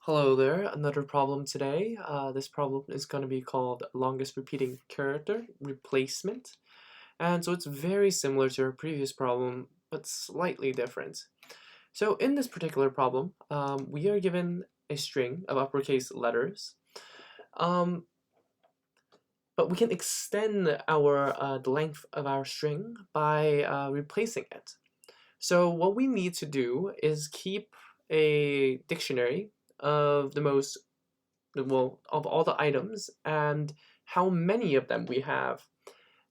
Hello there, another problem today. This problem is going to be called longest repeating character replacement. And so it's very similar to our previous problem, but slightly different. So in this particular problem, we are given a string of uppercase letters, um, but we can extend the length of our string by replacing it. So what we need to do is keep a dictionary of of all the items and how many of them we have,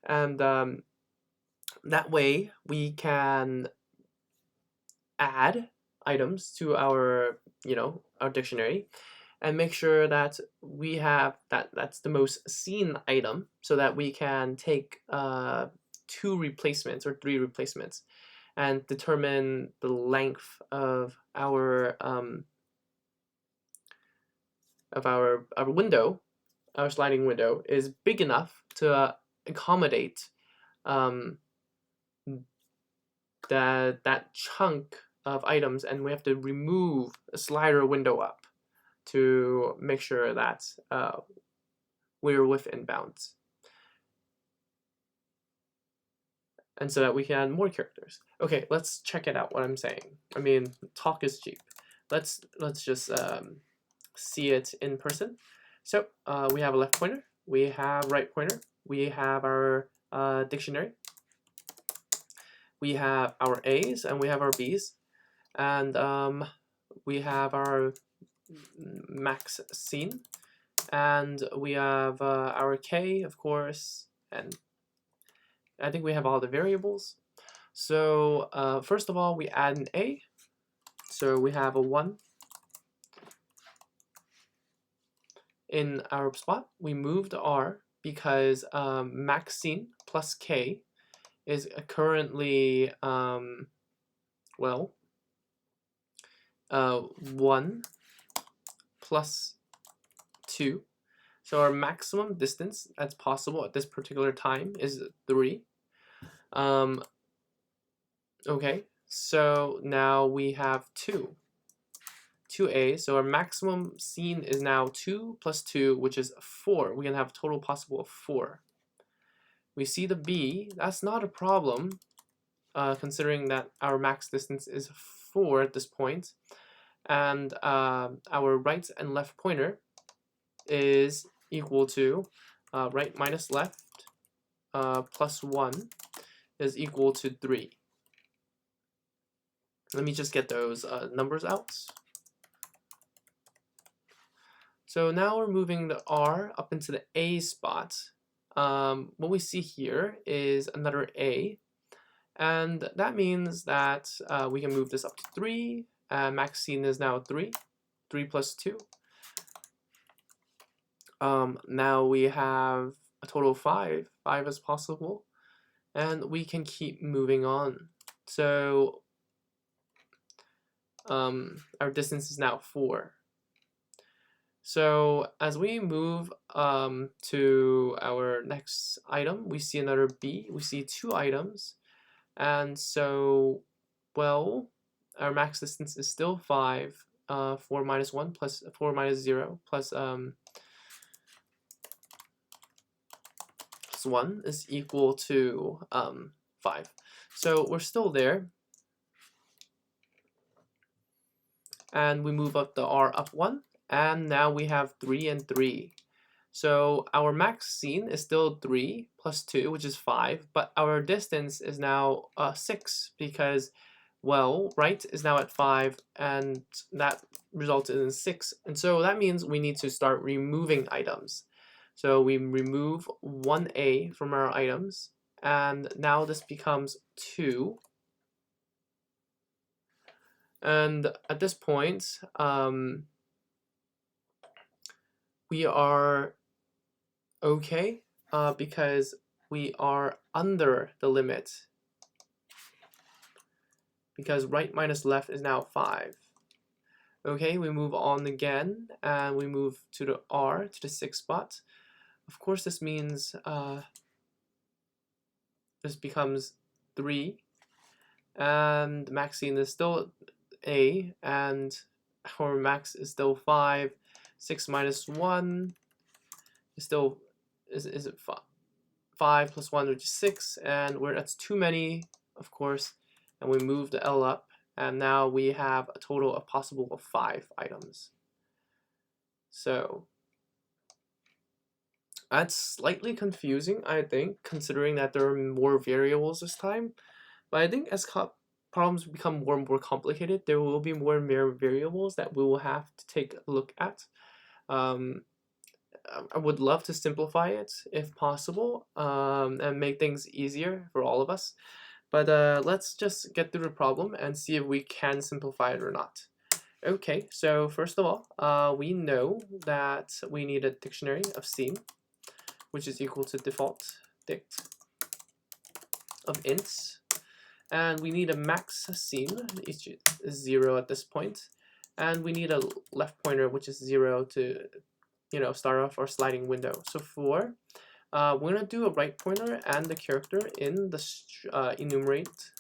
and that way we can add items to our dictionary and make sure that we have that's the most seen item, so that we can take two replacements or three replacements and determine the length of our window. Our sliding window is big enough to accommodate um, that chunk of items, and we have to remove a slider window up to make sure that we're within bounds, and so that we can add more characters. Okay, let's check it out. What I'm saying. I mean, talk is cheap. Let's just see it in person. So we have a left pointer, we have right pointer, we have our dictionary, we have our A's, and we have our B's, and we have our max scene, and we have our K, of course, and I think we have all the variables. So first of all, we add an A, so we have a 1 in our spot. We moved R because max scene plus K is currently 1 plus 2. So our maximum distance that's possible at this particular time is 3. Okay, so now we have 2A, so our maximum seen is now 2 plus 2, which is 4. We can have a total possible of 4. We see the B, that's not a problem, considering that our max distance is 4 at this point, and our right and left pointer is equal to right minus left plus 1 is equal to 3. Let me just get those numbers out. So now we're moving the R up into the A spot. What we see here is another A, and that means that we can move this up to 3. Max scene is now 3 plus 2. Now we have a total of 5 is possible, and we can keep moving on. So our distance is now 4. So as we move to our next item, we see another B. We see 2 items, and so, well, our max distance is still 5. 4 minus 1 plus 4 minus 0 plus 1 is equal to 5. So we're still there. And we move up the R up 1, and now we have 3 and 3. So our max scene is still 3 plus 2, which is 5, but our distance is now 6 because, well, right is now at 5, and that resulted in 6. And so that means we need to start removing items. So we remove 1A from our items, and now this becomes 2. And at this point, we are okay because we are under the limit, because right minus left is now 5. Okay, we move on again, and we move to the R, to the 6 spot. Of course, this means this becomes 3, and max scene is still A, and our max is still 5. 6 minus 1 is still, is it 5 plus 1, which is 6, and that's too many, of course, and we move the L up, and now we have a total of possible of 5 items. So that's slightly confusing, I think, considering that there are more variables this time. But I think as problems become more and more complicated, there will be more and more variables that we will have to take a look at. I would love to simplify it if possible, and make things easier for all of us. But let's just get through the problem and see if we can simplify it or not. Okay, so first of all, we know that we need a dictionary of scene, which is equal to default dict of ints. And we need a max scene, each is 0 at this point. And we need a left pointer, which is 0 to, start off our sliding window. So we're gonna do a right pointer and the character in the enumerate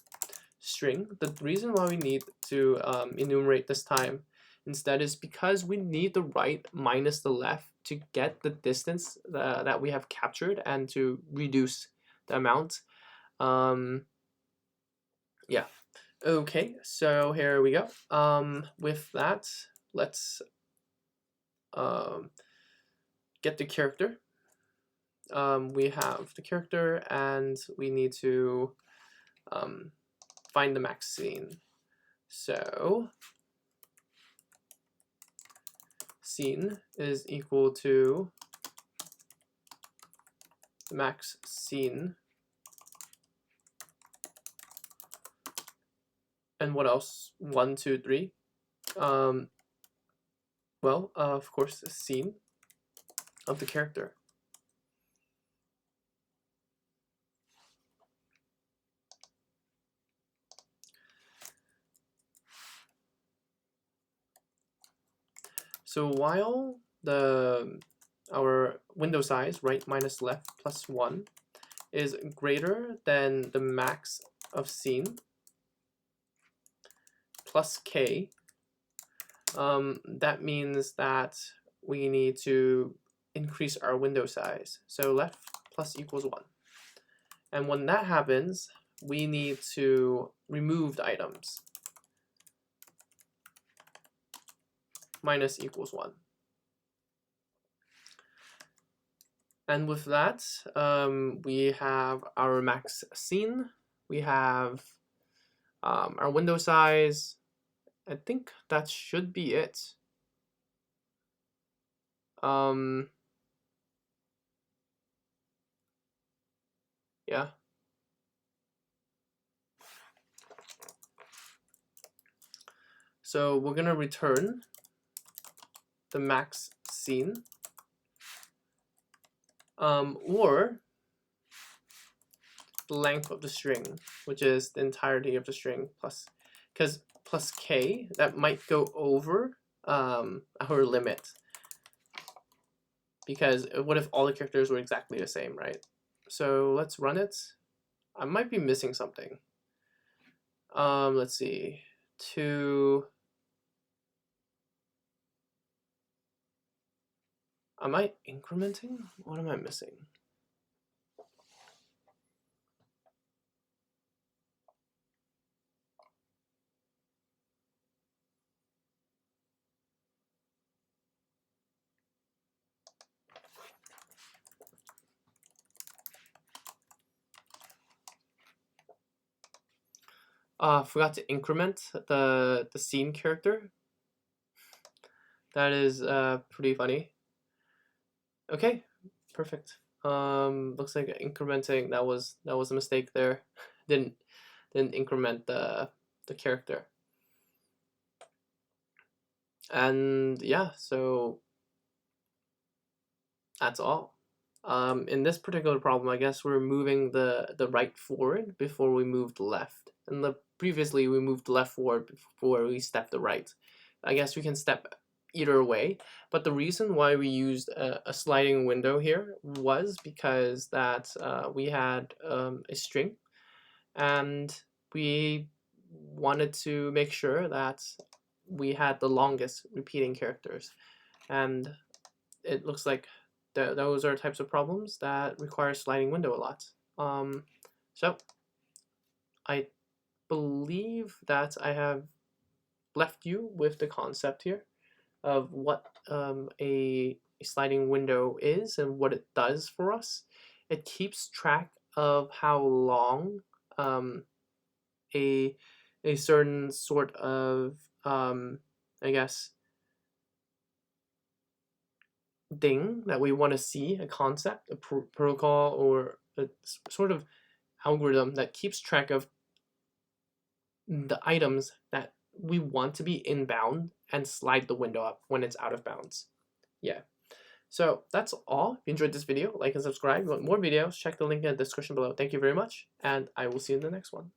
string. The reason why we need to enumerate this time instead is because we need the right minus the left to get the distance that we have captured and to reduce the amount. Yeah. Okay, so here we go. With that, let's get the character. We have the character, and we need to find the max scene. So scene is equal to the max scene. And what else? 1, 2, 3. Well, of course, the scene of the character. So while our window size, right minus left plus 1, is greater than the max of scene plus k, that means that we need to increase our window size. So left plus equals 1. And when that happens, we need to remove the items. Minus equals 1. And with that, we have our max scene. We have our window size. I think that should be it. Yeah. So we're gonna return the max scene, or the length of the string, which is the entirety of the string plus, because plus k, that might go over our limit. Because what if all the characters were exactly the same, right? So let's run it. I might be missing something. Let's see. Am I incrementing? What am I missing? Forgot to increment the scene character. That is pretty funny. Okay, perfect. Looks like incrementing, that was a mistake there. didn't increment the character. And yeah, so that's all. In this particular problem, I guess we're moving the right forward before we move the left. And previously we moved the left forward before we stepped the right. I guess we can step either way, but the reason why we used a sliding window here was because that we had a string, and we wanted to make sure that we had the longest repeating characters, and it looks like those are types of problems that require sliding window a lot. So I believe that I have left you with the concept here of what a sliding window is and what it does for us. It keeps track of how long a a certain sort of I guess thing that we want to see, a concept, a protocol, or a sort of algorithm that keeps track of the items that we want to be inbound and slide the window up when it's out of bounds. Yeah. So that's all. If you enjoyed this video, like and subscribe. If you want more videos, check the link in the description below. Thank you very much, and I will see you in the next one.